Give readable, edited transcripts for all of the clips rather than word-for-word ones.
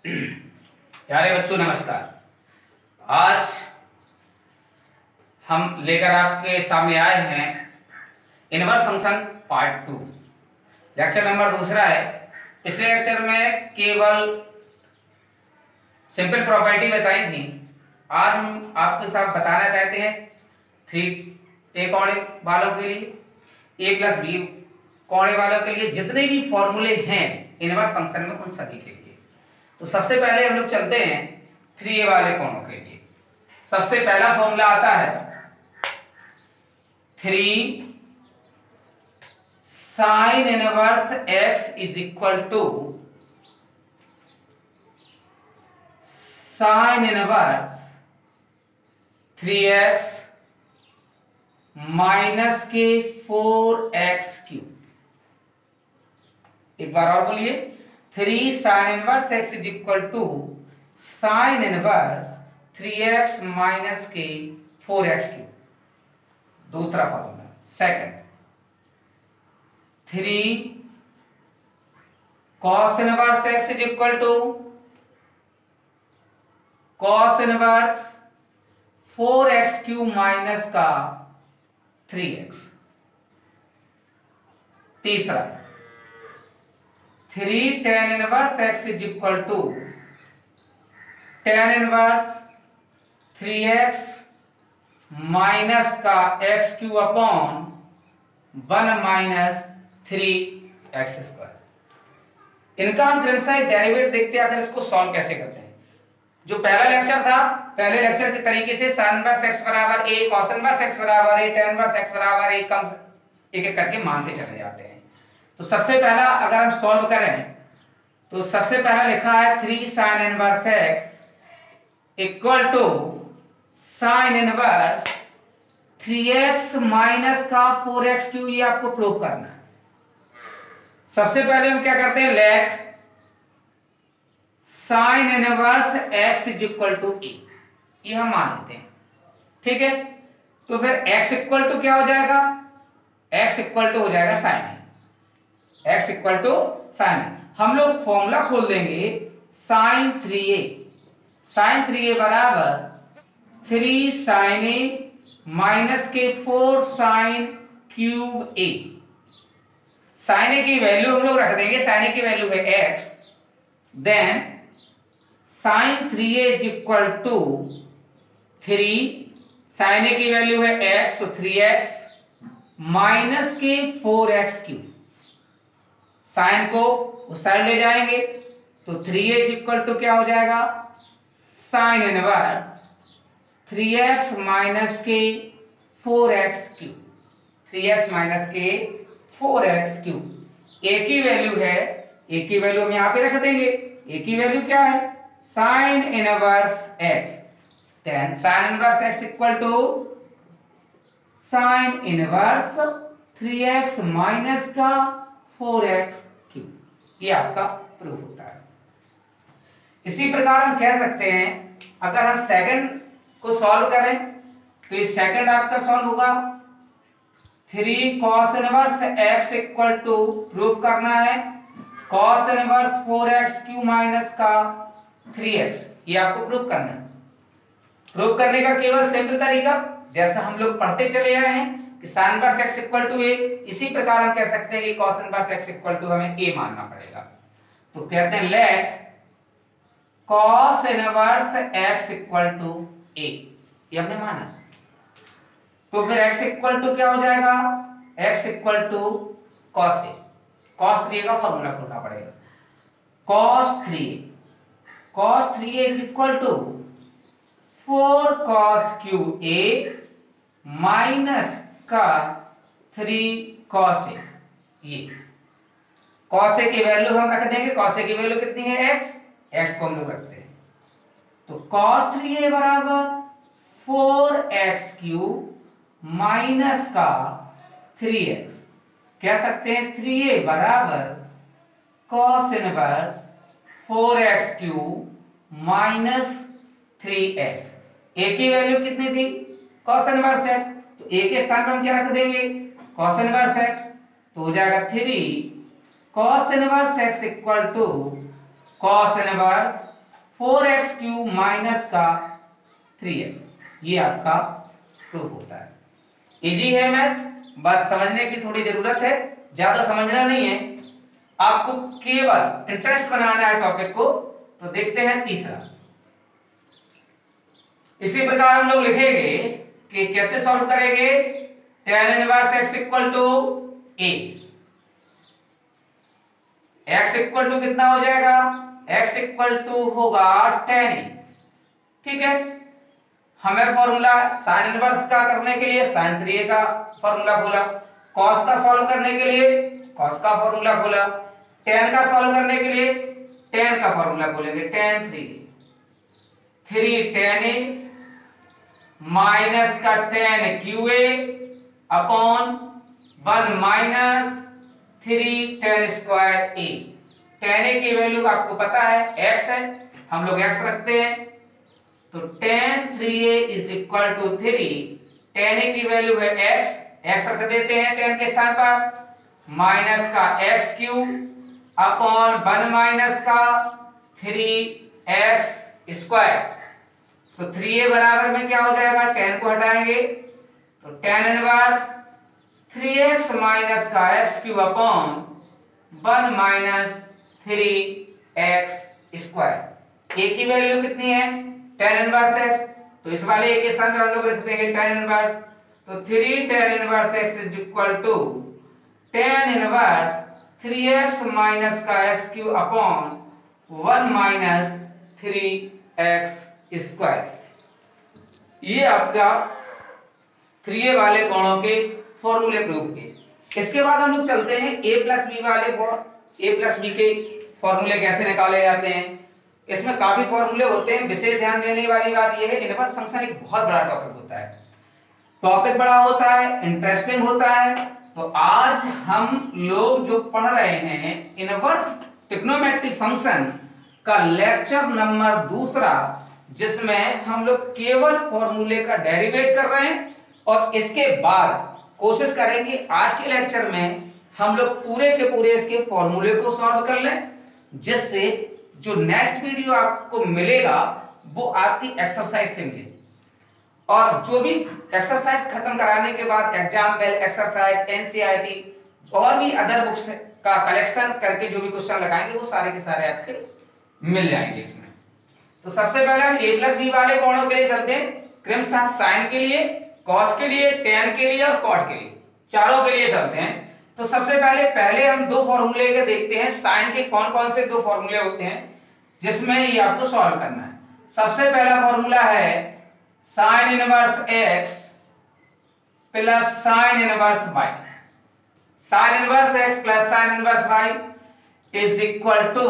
प्यारे बच्चों नमस्कार। आज हम लेकर आपके सामने आए हैं inverse function part 2। Lecture number दूसरा है। पिछले लेक्चर में केवल सिंपल प्रॉपर्टी बताई थी। आज हम आपके साथ बताना चाहते हैं 3a कोणे वालों के लिए a+b कोणे वालों के लिए जितने भी फॉर्मूले हैं इनवर्स फंक्शन में उन सभी के लिए। तो सबसे पहले हम लोग चलते हैं 3a वाले कोणों के लिए। सबसे पहला फॉर्मूला आता है 3 sin inverse x is equal to sin inverse 3x minus के 4x क्यूब। एक बार और बोलिए 3 sin inverse x is equal to sin inverse 3x minus के 4x क्यूब। दूसरा formula second 3 cos inverse x is equal to cos inverse 4x cube minus का 3x। तीसरा 3 tan inverse x is equal to tan inverse 3x minus का x cube upon 1 minus 3x square. इनका हम क्रमशः derivative देखते हैं, आखिर इसको सॉल्व कैसे करते हैं। जो पहला लेक्चर था, पहले लेक्चर के तरीके से sin इनवर्स x बराबर a, cos इनवर्स x बराबर a, tan इनवर्स x बराबर a कम एक एक करके मानते चले जाते हैं। तो सबसे पहला अगर हम सॉल्व करें तो सबसे पहला लिखा है 3 sin inverse x equal to sin inverse 3x minus का 4x क्यूब। ये आपको प्रूव करना है। सबसे पहले हम क्या करते हैं, let sin inverse x is equal to a, ये हम मान लेते हैं। ठीक है, तो फिर x इक्वल टू क्या हो जाएगा, x इक्वल टू हो जाएगा sin a, x equal to sin a। हम लोग फॉर्मूला खोल देंगे sin 3a बराबर 3 sin a माइनस के 4 sin cube a। sin a की वैल्यू हम लोग रख देंगे, sin a की वैल्यू है x, then sin 3a is equal to 3, sin a की वैल्यू है x तो 3x माइनस के 4x क्यूब। साइन को उस साइड ले जाएंगे तो 3a इज इक्वल टू क्या हो जाएगा, साइन इनवर्स 3x माइनस के 4x क्यूब, 3x माइनस के 4x क्यूब। a की वैल्यू है, a की वैल्यू हम यहां पे रख देंगे। a की वैल्यू क्या है, sine inverse x, then sine inverse x equal to sine inverse 3x minus का 4x क्यूब। ये आपका प्रूफ होता है। इसी प्रकार हम कह सकते हैं, अगर हम सेकंड को सॉल्व करें तो ये सेकंड आपका सॉल्व होगा 3 cos inverse x equal to, proof करना है cos inverse 4x cube minus का 3x। ये आपको प्रूफ करना है। प्रूफ करने का केवल सिंपल तरीका जैसा हम लोग पढ़ते चले आए हैं कि sin inverse x equal to a, इसी प्रकार हम कह सकते हैं कि cos inverse x equal to हमें a मानना पड़ेगा। तो कहते हैं let cos inverse x equal to a, ये हमने माना। तो फिर x इक्वल टू क्या हो जाएगा, x equal to cos a, cos 3a का फॉर्मूला खोलना पड़ेगा। cos 3a is equal to 4 cos cube a minus का 3 cos a। ये cos a की वैल्यू हम रख देंगे, cos a की वैल्यू कितनी है x को हम लोग रखते हैं। तो cos 3a बराबर 4x क्यूब माइनस का 3x। कह सकते हैं 3a बराबर cos inverse 4x cube minus 3x। a की वैल्यू कितनी थी, cos इनवर्स x, तो a के स्थान पर हम क्या रख देंगे, cos इनवर्स x, तो हो जाएगा 3 cos inverse x equal to cos inverse 4x³ minus का 3x, ये आपका प्रूफ होता है। इजी है मैथ, बस समझने की थोड़ी जरूरत है, ज्यादा समझना नहीं है, आपको केवल इंटरेस्ट बनाना है टॉपिक को। तो देखते हैं तीसरा। इसी प्रकार हम लोग लिखेंगे कि कैसे सॉल्व करेंगे। tan inverse x equal to a, x equal to कितना हो जाएगा, x इक्वल टू होगा tan a, ठीक है। हमें फॉर्मूला साइन इनवर्स का करने के लिए sin 3a का फॉर्मूला खोला, cos का सॉल्व करने के लिए cos का फॉर्मूला खोला, tan का सॉल्व करने के लिए tan का फॉर्मूला खोलेंगे, tan 3 tan a माइनस का tan QA upon 1 minus 3 tan square a। tan a की वैल्यू आपको पता है x है, हम लोग x रखते हैं, तो tan 3a is equal to 3, tan a की वैल्यू है x रख देते हैं tan के स्थान पर, माइनस का x³ अपॉन 1 माइनस का 3x स्क्वायर। तो 3a बराबर में क्या हो जाएगा, tan को हटाएंगे तो tan इनवर्स 3x माइनस का x³ upon 1 minus 3x square. a की वैल्यू कितनी है, tan इनवर्स x, तो इस वाले a के स्थान पे हम लोग रख देंगे tan इनवर्स, तो 3 tan inverse x is equal to tan inverse 3x minus का x³ upon 1 minus 3x square. ये आपका 3a वाले कोणों के फॉर्मूले प्रूफ के। इसके बाद हम लोग चलते हैं a प्लस बी वाले a प्लस बी के फॉर्मूले कैसे निकाले जाते हैं। इसमें काफी फॉर्मूले होते हैं, विशेष ध्यान देने वाली बात यह है इनवर्स फंक्शन एक बहुत बड़ा टॉपिक होता है, टॉपिक बड़ा होता है, इंटरेस्टिंग होता है। तो आज हम लोग जो पढ़ रहे हैं इनवर्स ट्रिग्नोमेट्री फंक्शन का लेक्चर नंबर 2, जिसमें हम लोग केवल फॉर्मूले का डेरिवेट कर रहे हैं, और इसके बाद कोशिश करेंगे आज के लेक्चर में हम लोग पूरे के पूरे इसके फॉर्मूले को सॉल्व कर लें, जिससे जो नेक्स्ट वीडियो आपको मिलेगा वो आपकी एक्सरसाइज से मिले। और जो भी एक्सरसाइज खत्म कराने के बाद एग्जाम्पल, एक्सरसाइज, एनसीईआरटी और भी अदर बुक्स का कलेक्शन करके जो भी क्वेश्चन लगाएंगे वो सारे के सारे आपके मिल जाएंगे इसमें। तो सबसे पहले हम a प्लस बी वाले कोणों के लिए चलते हैं, क्रमशः साइन के लिए, कॉस के लिए, tan के लिए और कॉट के लिए, चारों के लिए चलते हैं। तो सबसे पहले हम दो फॉर्मूले के देखते हैं, साइन के कौन कौन से दो फॉर्मूले होते हैं जिसमें ये आपको सॉल्व करना है। सबसे पहला फॉर्मूला है sine inverse x plus sine inverse y। Sine inverse x plus sine inverse y is equal to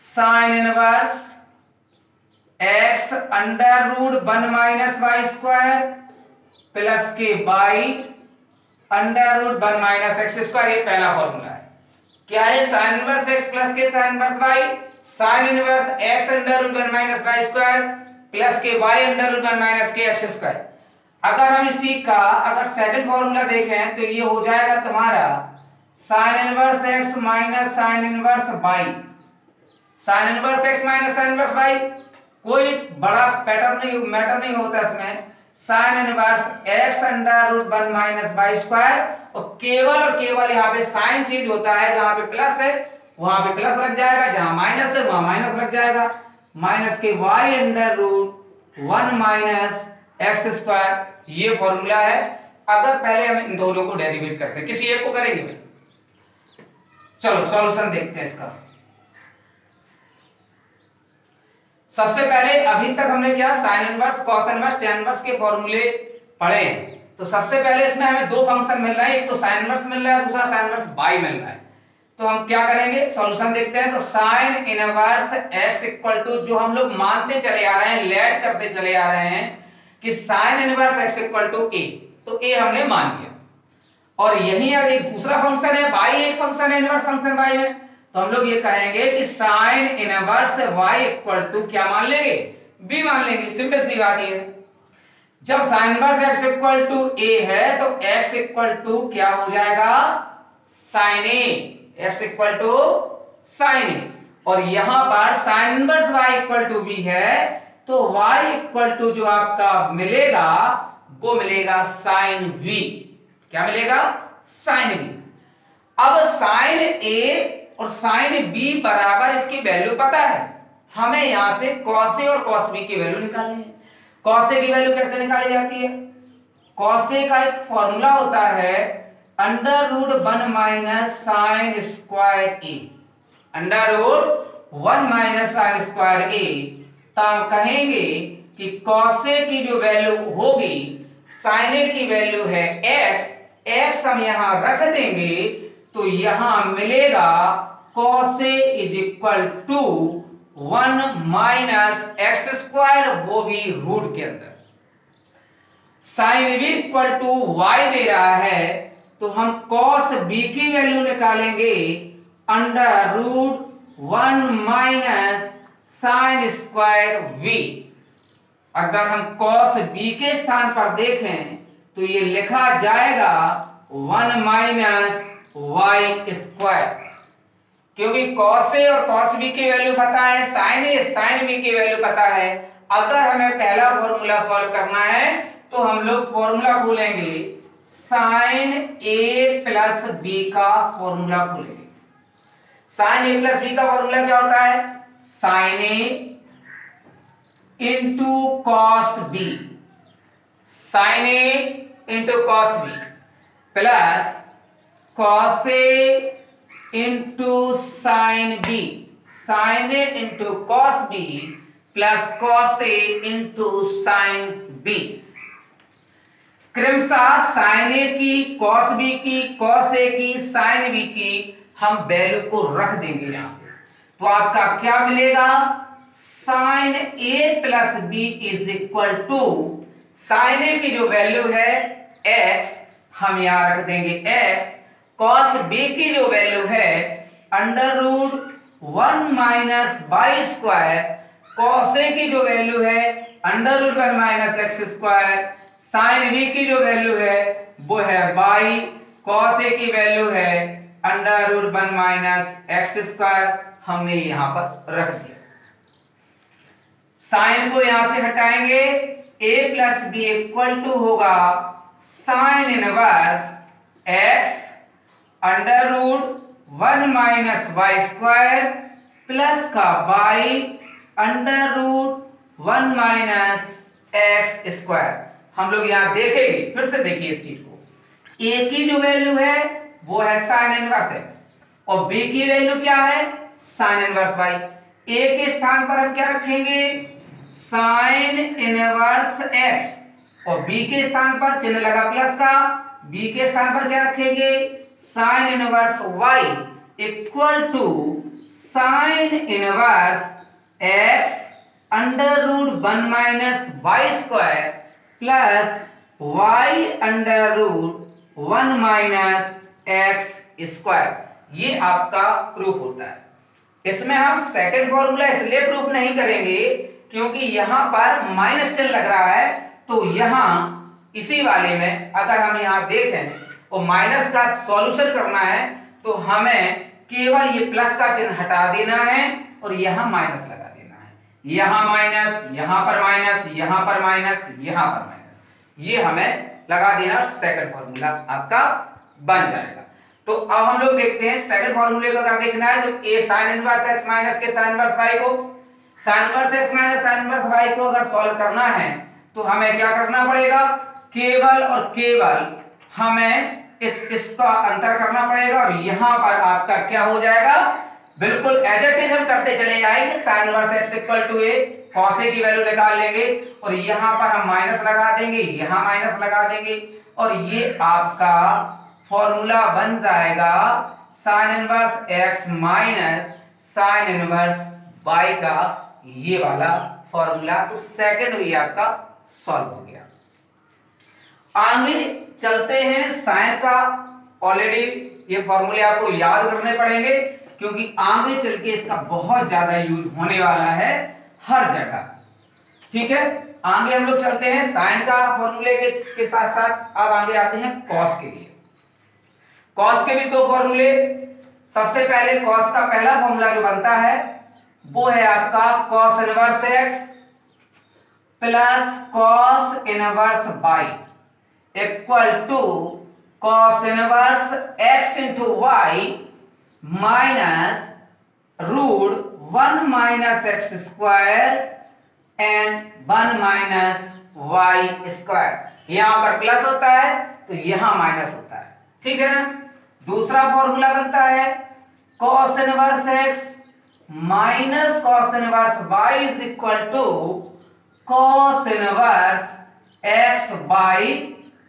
sine inverse x under root 1 minus Y square plus के y under root 1 minus x square. ये पहला formula है। क्या है, sine inverse x plus के sine inverse y, sine inverse x under root 1 minus Y square plus के y under root 1 minus के x square. अगर हम इसी का सेकंड फॉर्मूला देखें तो ये हो जाएगा तुम्हारा sine inverse x minus sine inverse y। Sine inverse x minus sine inverse y कोई बड़ा मैटर नहीं होता इसमें। Sine inverse x under root 1 minus Y square, और केवल यहाँ पे साइन चेंज होता है, जहां पे प्लस है वहां पे प्लस लग जाएगा, जहां माइनस है वहां माइनस लग जाएगा, माइनस के y under root 1 minus x square. ये फॉर्मूला है। अगर पहले हम इन दोनों को डेरिवेट करते हैं, किसी एक को करेंगे भाई। चलो सॉल्यूशन देखते हैं इसका। सबसे पहले अभी तक हमने क्या sine inverse, cos inverse, tan inverse के फॉर्मूले पढ़े हैं। तो सबसे पहले इसमें हमें दो फंक्शन मिल रहा है, एक तो साइन इनवर्स मिल रहा है, दूसरा साइन इनवर्स y मिल रहा है। तो हम क्या करेंगे, सॉल्यूशन देखते हैं। तो sine inverse x equal to, जो हम लोग मानते चले आ रहे हैं, लेट करते चले आ रहे हैं कि sine inverse x equal to a, तो a हमने मान लिया। और यही एक दूसरा फंक्शन है y, एक फंक्शन है इनवर्स फंक्शन y में, तो हम लोग ये कहेंगे कि sine inverse y equal to क्या मान लेंगे, b मान लेंगे। सिंपल सी बात है। जब sine inverse x equal to a है तो x इक्वल टू क्या हो जाएगा, sine a, x equal to sine a। और यहां पर sine inverse y equal to B है, तो y इक्वल टू जो आपका मिलेगा वो मिलेगा साइन v। क्या मिलेगा? Sine v। अब साइन a और साइन b बराबर, इसकी वैल्यू पता है हमें, यहां से कॉस a और कॉस b की वैल्यू निकालनी है। कॉस a की वैल्यू कैसे निकाली जाती है? कॉस a का एक फॉर्मूला होता है under root 1 minus sine square a। Under root 1 minus sine square a, तो हम कहेंगे कि कॉस a की जो वैल्यू होगी, साइन a की वैल्यू है x हम यहां रख देंगे, तो यहां मिलेगा cos a is equal to 1 minus x square, वो भी रूट के अंदर। Sine b equal to y दे रहा है, तो हम कॉस b की वैल्यू निकालेंगे under root 1 minus sine square v। अगर हम कॉस b के स्थान पर देखें तो ये लिखा जाएगा 1 माइनस वाई स्क्वायर, क्योंकि कॉस a और कॉस b की वैल्यू पता है, साइन a साइन b की वैल्यू पता है। अगर हमें पहला फॉर्मूला सॉल्व करना है तो हम लोग फॉर्मूला खोलेंगे, साइन a प्लस b का फॉर्मूला खोलेंगे। साइन a प्लस b का फॉर्मूला क्या होता है? Sine a into cos b, sine a into cos b plus cos a into sine b, sine a into cos b plus cos a into sine b। क्रमशः sine a की, cos b की, cos a की, sine b की हम value को रख देंगे यहां पे, तो आपका क्या मिलेगा? Sine a plus b is equal to, sine a की जो वैल्यू है x, हम यहां रख देंगे x, कॉस b की जो वैल्यू है under root 1 minus Y square, cos a की जो वैल्यू है under root 1 minus x square, sine b की जो वैल्यू है वो है y, कॉस a की वैल्यू है under root 1 minus x square, हमने यहां पर रख दिया। साइन को यहां से हटाएंगे, a plus B equal to होगा sine inverse x under root 1 minus Y square plus का y under root 1 minus x square. हम लोग यहां देखेंगे, फिर से देखिए इस चीज को, a की जो वैल्यू है वो है साइन इनवर्स x और b की वैल्यू क्या है? Sine inverse y। a के स्थान पर हम क्या रखेंगे? साइन इनवर्स x और b के स्थान पर चिन्ह लगा प्लस का, b के स्थान पर क्या रखेंगे? Sine inverse y equal to sine inverse x under root 1 minus Y square plus y under root 1 minus x square. ये आपका प्रूफ होता है। इसमें हम सेकंड फॉर्मूला इसलिए प्रूफ नहीं करेंगे क्योंकि यहां पर माइनस चिन्ह लग रहा है, तो यहां इसी वाले में अगर हम यहां देखें और माइनस का सॉल्यूशन करना है तो हमें केवल ये प्लस का चिन्ह हटा देना है और यहां माइनस लगा देना है। यहां माइनस, यहां पर माइनस, यहां पर माइनस, यहां पर माइनस, ये हमें लगा देना और सेकंड फॉर्मूला आपका बन जाएगा। तो अब हम लोग देखते हैं सेकंड फॉर्मूले को क्या देखना है। तो a sin inverse x minus के sin इनवर्स y को, sin inverse x minus sin inverse y को अगर सॉल्व करना है तो हमें क्या करना पड़ेगा? केवल और केवल हमें इसका अंतर करना पड़ेगा और यहां पर आपका क्या हो जाएगा? बिल्कुल एज इट इज हम करते चले जाएंगे। sin inverse x equal to a, cos a की वैल्यू निकाल लेंगे और यहां पर हम माइनस लगा देंगे, यहां माइनस लगा देंगे और ये आपका फॉर्मूला बन जाएगा sin inverse x minus sin inverse y का ये वाला फॉर्मूला। तो सेकंड भी आपका सॉल्व हो गया। आगे चलते हैं साइन का। ऑलरेडी ये फॉर्मूले आपको याद करने पड़ेंगे क्योंकि आगे चल के इसका बहुत ज्यादा यूज होने वाला है हर जगह। ठीक है, आगे हम लोग चलते हैं साइन का फॉर्मूले के साथ साथ अब आगे आते हैं कॉस के लिए। कॉस के भी दो फॉर्मूले। सबसे पहले कॉस का पहला फॉर्मूला जो बनता है वो है आपका cos inverse x plus cos inverse y equal to cos inverse x into y minus root 1 minus x square and 1 minus Y square. यहां पर प्लस होता है तो यहां माइनस होता है, ठीक है ना। दूसरा फॉर्मूला बनता है cos inverse x minus cos inverse y is equal to cos inverse x by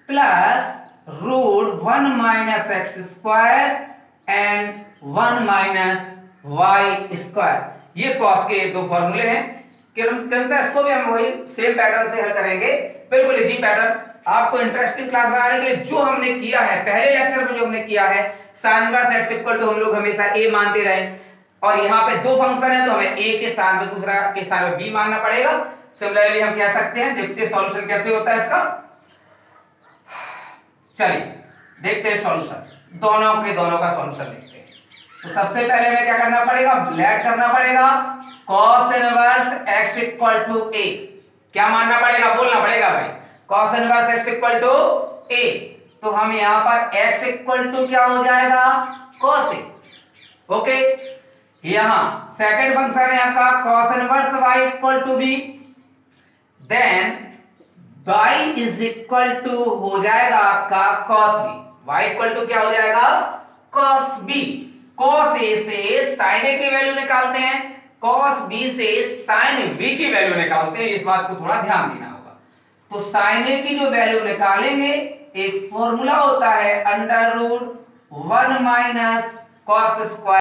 plus root 1 minus x square and 1 minus Y square. ये cos के दो फॉर्मूले हैं। क्रमशः इसको भी हम वही सेम पैटर्न से हल करेंगे, बिल्कुल इजी पैटर्न। आपको इंटरेस्टिंग क्लास बनाने के लिए जो हमने किया है पहले लेक्चर में, जो हमने किया है sin inverse x equal to हम लोग हमेशा a मानते रहे, और यहाँ पे दो फंक्शन है तो हमें a के स्थान पे दूसरा के स्थान पे b मानना पड़ेगा। सिमिलरली हम कह सकते हैं, देखते हैं सॉल्यूशन कैसे होता है इसका। चलिए देखते हैं सॉल्यूशन, दोनों का सॉल्यूशन देखते हैं। तो सबसे पहले हमें क्या करना पड़ेगा, लेट करना पड़ेगा cos inverse x equal to a। क्या मानना पड़ेगा, बोलना पड़ेगा भाई, cos inverse x equal to a। तो हम यहां पर x इक्वल टू क्या हो जाएगा, cos a। ओके, यहां सेकंड फंक्शन है आपका cos inverse y equal to b, then y is equal to हो जाएगा आपका cos b। y equal to क्या हो जाएगा, cos b। cos a से sin a की वैल्यू निकालते हैं, cos b से sin b की वैल्यू निकालते हैं। इस बात को थोड़ा ध्यान देना होगा। तो sin a की जो वैल्यू निकालेंगे, एक फॉर्मूला होता है under root 1 minus cos square